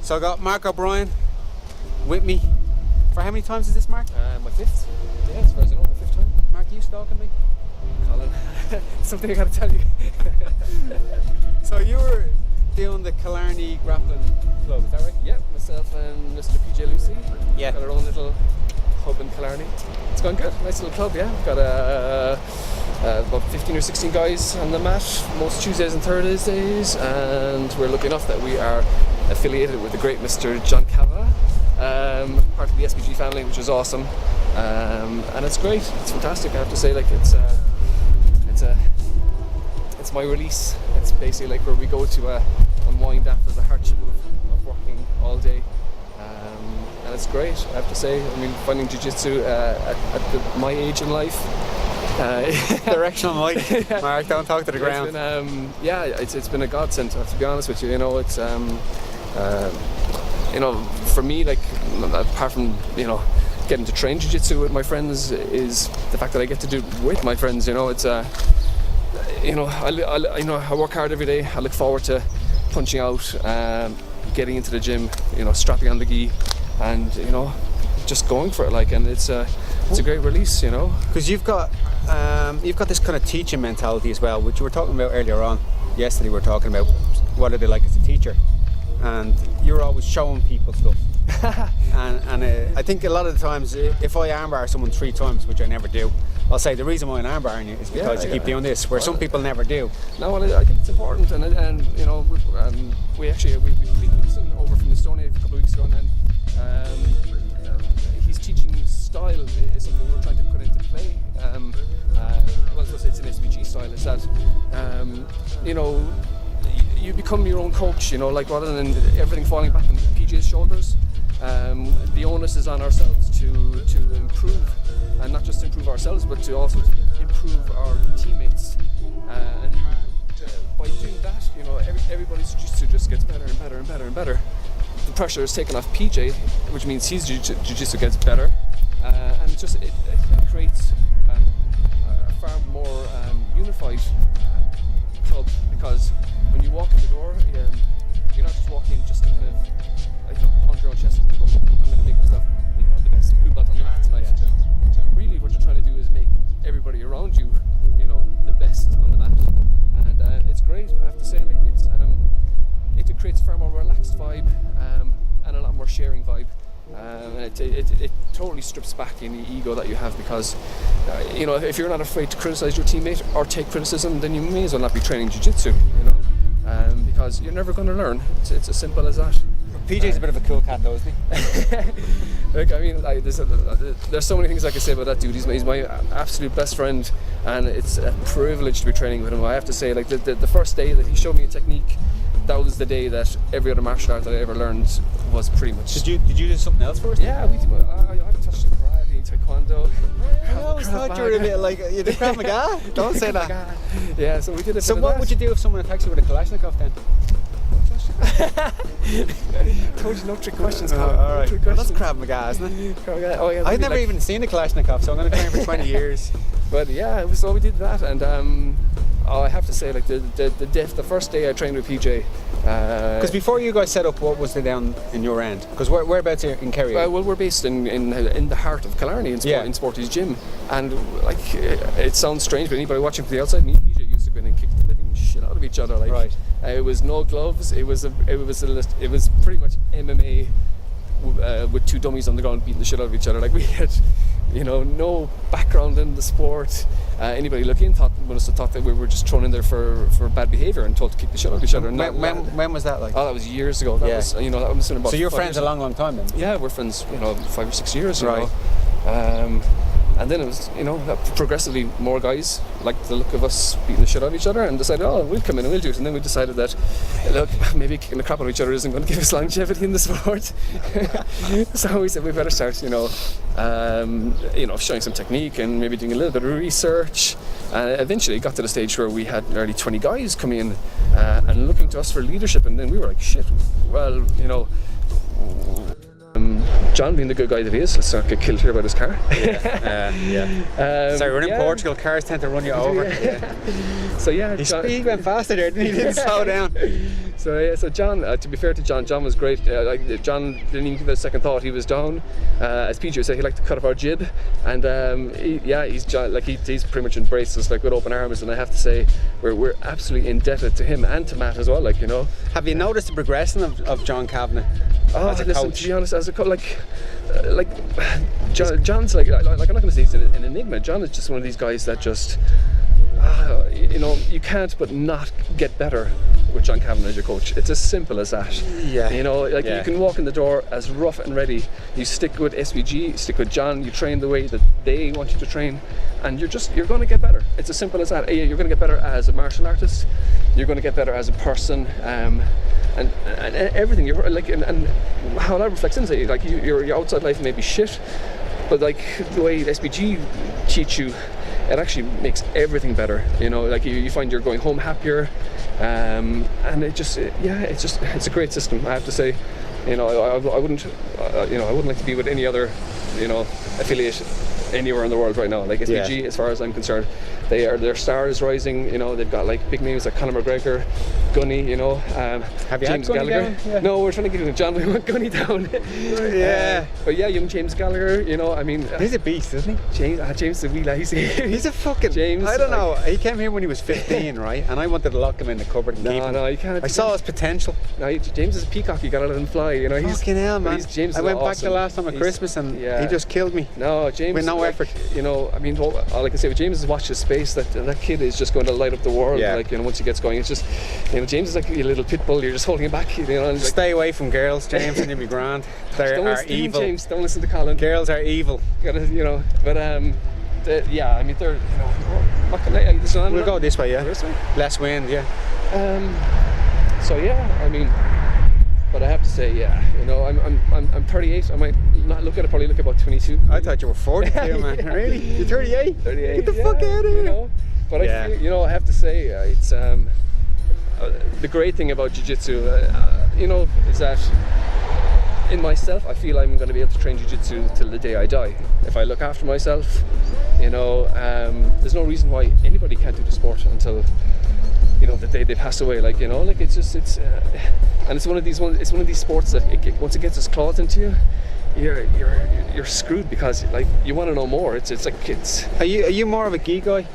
So I got Mark O'Brien with me. For how many times is this, Mark? My fifth. Yeah, as far as I know, my fifth time. Mark, you stalking me? Colin, something I got to tell you. So you were doing the Killarney Grappling Club, is that right? Yeah, myself and Mr. PJ Lucy. Yeah. Got our own little hub in Killarney. It's going good. Nice little club, yeah. We've got about 15 or 16 guys on the mat, most Tuesdays and Thursdays, and we're lucky enough that we are affiliated with the great Mr. John Cava, part of the SPG family, which is awesome. And it's great. It's fantastic. I have to say, like it's my release. It's basically like where we go to unwind after the hardship of working all day. And it's great, I have to say. I mean, finding jiu-jitsu at my age in life. Directional mic. Mark, don't talk to the ground. It's been a godsend, to be honest with you. You know, it's for me, like, apart from getting to train jiu-jitsu with my friends, is the fact that I get to do it with my friends. You know, it's I work hard every day. I look forward to punching out, getting into the gym, strapping on the gi, and just going for it. Like, and it's a great release. Because you've got this kind of teaching mentality as well, which you were talking about earlier on. Yesterday we were talking about what are they like as a teacher, and you're always showing people stuff. and I think a lot of the times, if I armbar someone 3 times, which I never do, I'll say the reason why I'm armbarring you is because you keep doing this, where some people never do. No, well, I think it's important, and we played Gibson over from Estonia a couple of weeks ago, and his teaching style is something we're trying to put into play. It's an SPG style. It's that you become your own coach. Like, rather than everything falling back on PJ's shoulders. The onus is on ourselves to improve, and not just improve ourselves, but to also improve our teammates. And by doing that, everybody's jiu-jitsu just gets better and better and better and better. The pressure is taken off PJ, which means his jiu-jitsu gets better, and it creates a far more unified club, because when you walk in the door, you're not just walking just to kind of pound your own chest and go, I'm going to make myself the best blue belt on the mat tonight. Really what you're trying to do is make everybody around you the best on the mat, and it's great. I have to say, like, it creates a far more relaxed vibe, and a lot more sharing vibe. It totally strips back any ego that you have, because if you're not afraid to criticize your teammate or take criticism, then you may as well not be training jiu-jitsu, because you're never going to learn. It's as simple as that. PJ's a bit of a cool cat though, isn't he? Look, I mean, there's so many things I can say about that dude. He's my absolute best friend, and it's a privilege to be training with him. I have to say, like, the first day that he showed me a technique, that was the day that every other martial art that I ever learned was pretty much. Did you do something else first? Yeah, we did. I've touched karate, taekwondo. I always thought you were a bit like you did Krav Maga. Don't say that. Yeah, so we did it. So what would you do if someone attacks you with a Kalashnikov then? Told you no trick questions. All right. Well, that's Krav Maga, isn't it? Oh yeah. I've never even seen a Kalashnikov, so I'm going to train for 20 years. But yeah, so we did that, and I have to say, like, the first day I trained with PJ. Because before you guys set up, what was the down in your end? Because whereabouts here in Kerry? Well, we're based in the heart of Killarney, in Sporty's gym, and like, it sounds strange, but anybody watching from the outside, me and PJ used to go in and kick the living shit out of each other. Like, right. It was no gloves. It was pretty much MMA with 2 dummies on the ground beating the shit out of each other. Like, we had, no background in the sport. Anybody looking must have thought that we were just thrown in there for bad behaviour and told to kick the shit out of each other. When was that like? Oh, that was years ago. That was, that was about. So you're friends a long time then? Yeah, we're friends. 5 or 6 years. Right. And then it was, progressively more guys liked the look of us beating the shit out of each other and decided, we'll come in and we'll do it. And then we decided that, look, maybe kicking the crap out of each other isn't going to give us longevity in the sport. So we said we better start, showing some technique and maybe doing a little bit of research. And eventually got to the stage where we had nearly 20 guys come in and looking to us for leadership. And then we were like, shit, well, John being the good guy that he is, let's not get killed here by this car. So we're in Portugal, cars tend to run you over. So yeah, he went faster there, didn't he? Didn't slow down. So John, to be fair to John, John was great. John didn't even give it a second thought. He was down, as PJ said, he liked to cut off our jib, and he's pretty much embraced us like with open arms. And I have to say, we're absolutely indebted to him and to Matt as well. Like, you know. Have you noticed the progression of John Kavanagh? As a coach? To be honest, as a coach, John's like I'm not going to say he's an enigma. John is just one of these guys that just. You can't but not get better with John Kavanagh as your coach. It's as simple as that. Yeah. You can walk in the door as rough and ready. You stick with SVG, stick with John, you train the way that they want you to train, and you're going to get better. It's as simple as that. You're going to get better as a martial artist. You're going to get better as a person, and everything. You're like, and how that reflects into it. Like your outside life may be shit, but like the way SVG teach you, it actually makes everything better. Like you find you're going home happier, and it's a great system, I have to say. I wouldn't like to be with any other affiliate anywhere in the world right now. Like SBG, as far as I'm concerned, their star is rising. They've got like big names like Conor McGregor, Gunny. Have you James had Gunny Gallagher? down? Yeah. No, we're trying to get John. We want Gunny down. But yeah, young James Gallagher. He's a beast, isn't he? James is a wee lazy. He's a fucking James. I don't know. He came here when he was 15, right? And I wanted to lock him in the cupboard and keep him. No, you can't. I saw his potential. No, James is a peacock. You gotta let him fly. He's fucking hell, man. James I went back awesome. the last time at Christmas and he just killed me. No, James. With no effort. All I can say with James is watch his space. That kid is just going to light up the world. Yeah. Once he gets going, it's just, James is like a little pit bull. You're just holding him back. Stay away from girls, James, and you'll be grand. They are evil. James, don't listen to Colin. Girls are evil. But they're, what can I? We'll go this way, yeah. This way? Less wind, yeah. But I have to say, I'm 38. I might not look at it. Probably look about 22. I thought you were 42, man. Really? You're 38? 38. Get the fuck out of here. But I feel, I have to say, it's the great thing about jiu-jitsu, is that in myself, I feel I'm going to be able to train jiu-jitsu till the day I die. If I look after myself, there's no reason why anybody can't do the sport until the day they pass away. And it's one of these sports that once it gets its claws into you, you're screwed, because you want to know more. Are you more of a gi guy?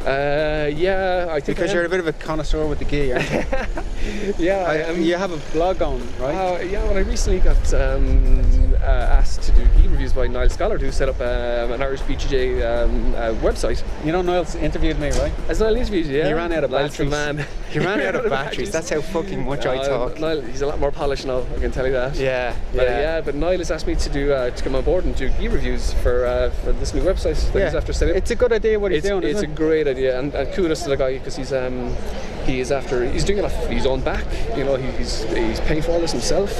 I think because you're a bit of a connoisseur with the gi, aren't you? You have a blog going, right? When I recently got asked to do gi reviews by Niall Scallard, who set up an Irish BJJ website. Niall's interviewed me, right? As Niall interviewed you, yeah. He ran out of batteries. Man. He ran out of batteries. That's how fucking much I talk. Niall, he's a lot more polished now, I can tell you that. But Niall has asked me to come on board and do gi reviews for this new website that he's after setting up. It's a good idea what he's doing. It's a great idea, and kudos to the guy, because he's doing it off his own back. He's paying for all this himself,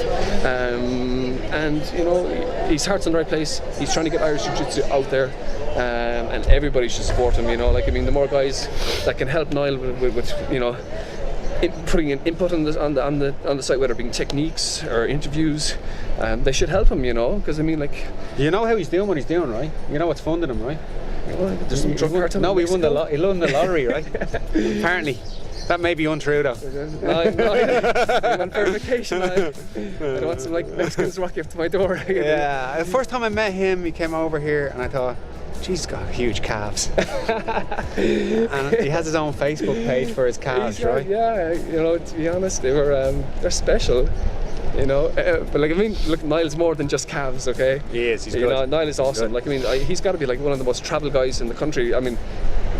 and his heart's in the right place. He's trying to get Irish Jiu-Jitsu out there, and everybody should support him. The more guys that can help Niall with putting in input on the site, whether it being techniques or interviews, they should help him. Because you know how he's doing what he's doing, right? You know what's funding him, right? There's some drug cartel. No, he won the lottery, right? Apparently. That may be untrue, though. I'm on verification. I don't want some Mexicans walking up to my door. The first time I met him, he came over here, and I thought, geez, he's got huge calves. And he has his own Facebook page for his calves, right? Yeah, to be honest, they're special. But look, Niall's more than just calves, okay? He is. He's good. Niall is awesome. He's got to be one of the most travel guys in the country.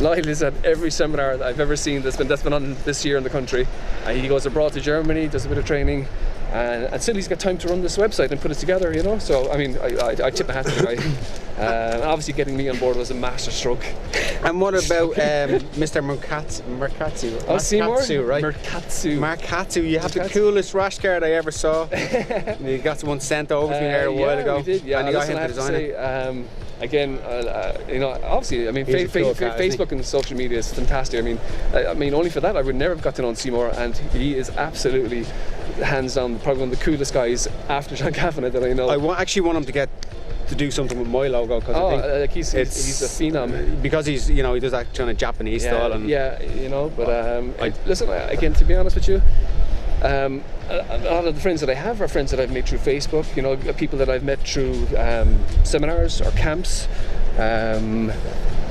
Niall is at every seminar that I've ever seen that's been on this year in the country. He goes abroad to Germany, does a bit of training, and still he's got time to run this website and put it together. So I tip my hat to the guy. Obviously, getting me on board was a masterstroke. And what about Mr. Merkatsu? Oh, Seymour? Right? Merkatsu. You have the coolest rash guard I ever saw. You got one sent over to me there a while ago. We did, yeah. And you got him to design it. Again, obviously, Facebook and social media is fantastic. Only for that I would never have got to know Seymour, and he is absolutely hands down, probably one of the coolest guys after John Kavanagh that I know. I actually want him to do something with my logo, because I think like he's a phenom, because he's, you know, he does that kind of Japanese style. And you know. But listen, again, to be honest with you, a lot of the friends that I have are friends that I've made through Facebook. You know, people that I've met through seminars or camps.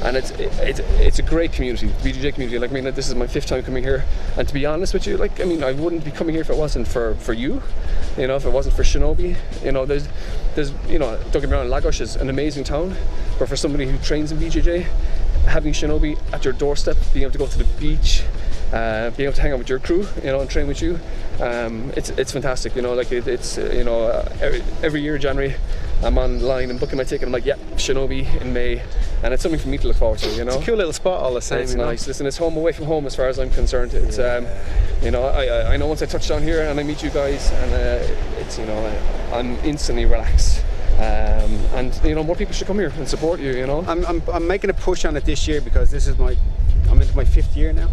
And it's a great community, the BJJ community. Like, I mean, this is my 5th time coming here, and to be honest with you, like, I mean, I wouldn't be coming here if it wasn't for you, you know, if it wasn't for Shinobi. You know, there's you know, don't get me wrong, Lagos is an amazing town, but for somebody who trains in BJJ, having Shinobi at your doorstep, being able to go to the beach, being able to hang out with your crew, you know, and train with you, it's fantastic. You know, like it's you know, every year January, I'm online and booking my ticket. I'm like, yeah, Shinobi in May, and it's something for me to look forward to. You know, it's a cool little spot all the same. It's nice. Listen, it's home away from home as far as I'm concerned. It's you know, I know once I touch down here and I meet you guys, and it's, you know, I'm instantly relaxed. And you know, more people should come here and support you. You know, I'm making a push on it this year, because this is I'm into my 5th year now,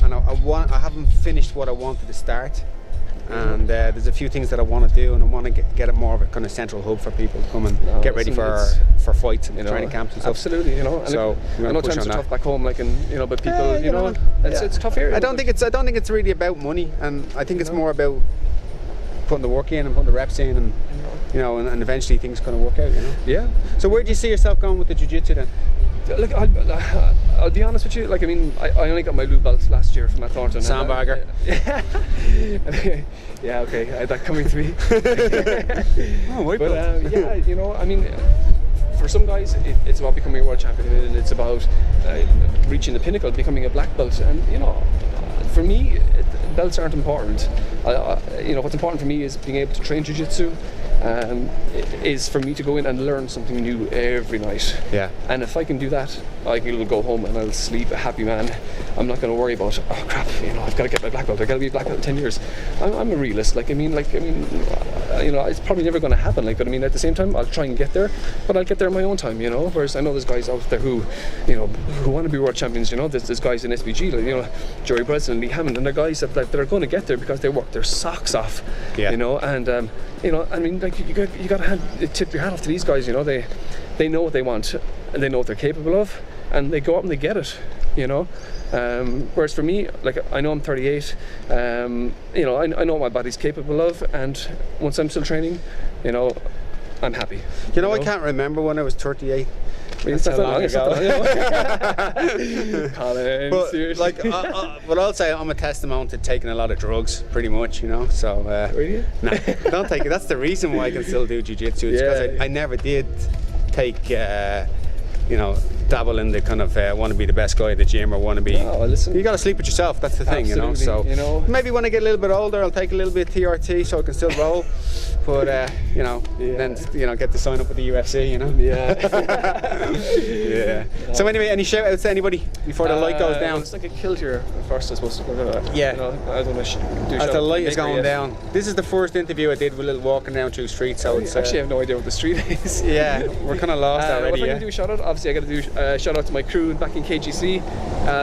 and I haven't finished what I wanted to start. And there's a few things that I want to do, and I want to get it more of a kind of central hub for people to come and get ready for fights and, you know, training camps and stuff. Absolutely, you know. And so I know times are tough back home, like, and you know, but people, you know, it's tough here. I don't think it's really about money, and I think it's more about putting the work in and putting the reps in, and you know, and eventually things kind of work out, you know. Yeah. So where do you see yourself going with the jiu-jitsu then? Look, I'll be honest with you. Like, I mean, I only got my blue belt last year from Matt Thornton. Sandbagger. Yeah, okay, I had that coming to me. Oh, white belt. But yeah, you know, I mean, for some guys, it's about becoming a world champion, and it's about reaching the pinnacle, becoming a black belt. And you know, for me, belts aren't important. You know, what's important for me is being able to train jiu-jitsu. Is for me to go in and learn something new every night. Yeah. And if I can do that, I can go home and I'll sleep a happy man. I'm not going to worry about, oh crap, you know, I've got to get my black belt. I've got to be a black belt in 10 years. I'm a realist. Like, I mean, you know, it's probably never going to happen. Like, but I mean, at the same time, I'll try and get there, but I'll get there in my own time. You know. Whereas I know there's guys out there who, you know, who want to be world champions. You know, there's guys in SBG, like, you know, Joey Breslin, Lee Hammond, and they're guys that are going to get there because they work their socks off. Yeah. You know, and you know, I mean, like, you got to tip your hat off to these guys. You know, they know what they want, and they know what they're capable of, and they go out and they get it. You know, whereas for me, like, I know I'm 38. You know, I know what my body's capable of, and once I'm still training, you know, I'm happy. You know, I can't remember when I was 38. It's not long ago. Colin, but seriously. Like, but I'll say I'm a testament to taking a lot of drugs, pretty much, you know. So, really? No, don't take it. That's the reason why I can still do jiu-jitsu. It's because I never did take, you know, dabble in the kind of want to be the best guy at the gym, or want to be. Oh, listen. You got to sleep with yourself. That's the thing, absolutely, you know. So, you know, maybe when I get a little bit older, I'll take a little bit of TRT so I can still roll. But you know, then, you know, get to sign up with the UFC, you know. Yeah. Yeah. So anyway, any shout outs to anybody before the light goes down? It's like a kilt here first, I suppose. Yeah. You know, I don't want to do. As the light is going down. This is the first interview I did with a little walking down through streets. So it's actually I have no idea what the street is. Yeah, we're kind of lost already. If I can do a shout out, obviously I got to do a shout out to my crew back in KGC.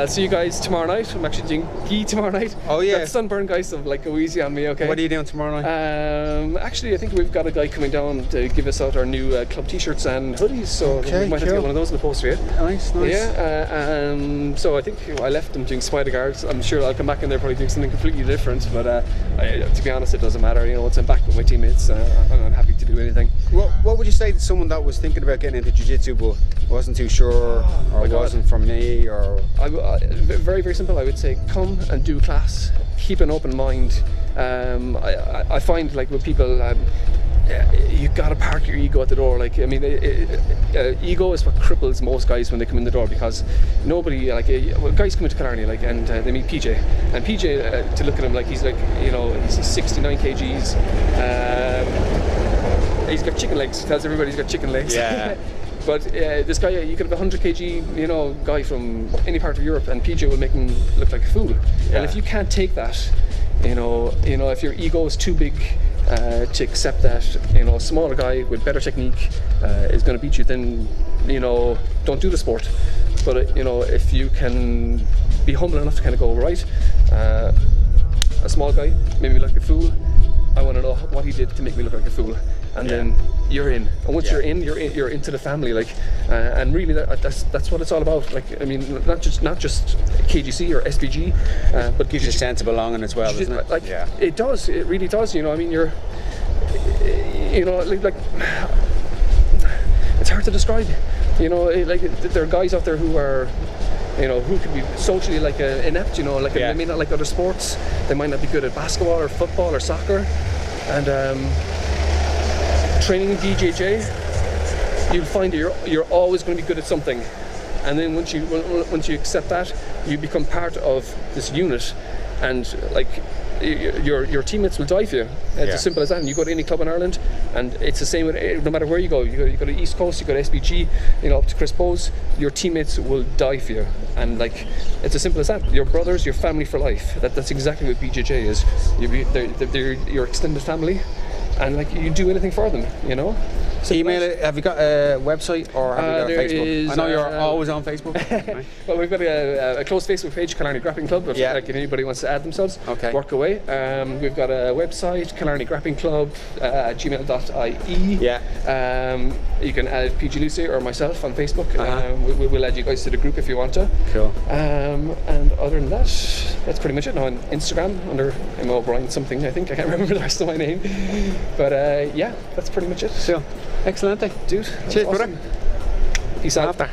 See you guys tomorrow night. I'm actually doing gi tomorrow night. Oh yeah. Got sunburn guys, so like go easy on me, okay? What are you doing tomorrow night? Actually, I think we've got a guy coming down to give us out our new club t-shirts and hoodies, so we might have to get one of those in the post for you. Nice. Yeah, so I think I left them doing spider guards. I'm sure I'll come back in there probably doing something completely different, but to be honest, it doesn't matter. You know, once I'm back with my teammates, I'm happy to do anything. What would you say to someone that was thinking about getting into jiu-jitsu but wasn't too sure, or wasn't from me, or? Very, very simple. I would say come and do class. Keep an open mind. I find, like, with people, you gotta park your ego at the door. Like, I mean, ego is what cripples most guys when they come in the door, because nobody, like, guys come into Killarney, like, and they meet PJ, and PJ, to look at him, like, he's like, you know, he's 69 kgs. He's got chicken legs. He tells everybody he's got chicken legs. Yeah. But this guy, you could have a 100 kg, you know, guy from any part of Europe, and PJ will make him look like a fool. Yeah. And if you can't take that, you know, if your ego is too big to accept that, you know, a smaller guy with better technique is going to beat you, then, you know, don't do the sport. But you know, if you can be humble enough to kind of go, right, a small guy made me look like a fool, want to know what he did to make me look like a fool, and then you're in. And once you're in, you're into the family. Like, and really, that's what it's all about. Like, I mean, not just KGC or SBG, but Gives you a sense of belonging as well, doesn't it? Like, it does. It really does. You know, I mean, you're, you know, like it's hard to describe. You know, like there are guys out there who are, you know, who could be socially like inept, you know, like they may not like other sports, they might not be good at basketball or football or soccer, and training in BJJ, you'll find that you're always going to be good at something, and then once you accept that, you become part of this unit, and like your teammates will die for you. It's as simple as that. And you go to any club in Ireland, and it's the same with, no matter where you go. You go to East Coast, you go to SBG, you know, up to Chris Bowes, your teammates will die for you. And like, it's as simple as that. Your brothers, your family for life. That's exactly what BJJ is. They're your extended family, and like, you do anything for them, you know. Email it. Have you got a website, or have you got a Facebook? I know you're always on Facebook. Right? Well, we've got a close Facebook page, Killarney Grappling Club. If like, if anybody wants to add themselves, work away. We've got a website, Killarney Grappling Club, gmail.ie. You can add PG Lucy or myself on Facebook. We'll add you guys to the group if you want to. Cool. And other than that, that's pretty much it. Now on Instagram under Emma O'Brien something, I think. I can't remember the rest of my name. But yeah, that's pretty much it. Cool. Excellent, dude. Cheers, awesome. brother. Peace out. After.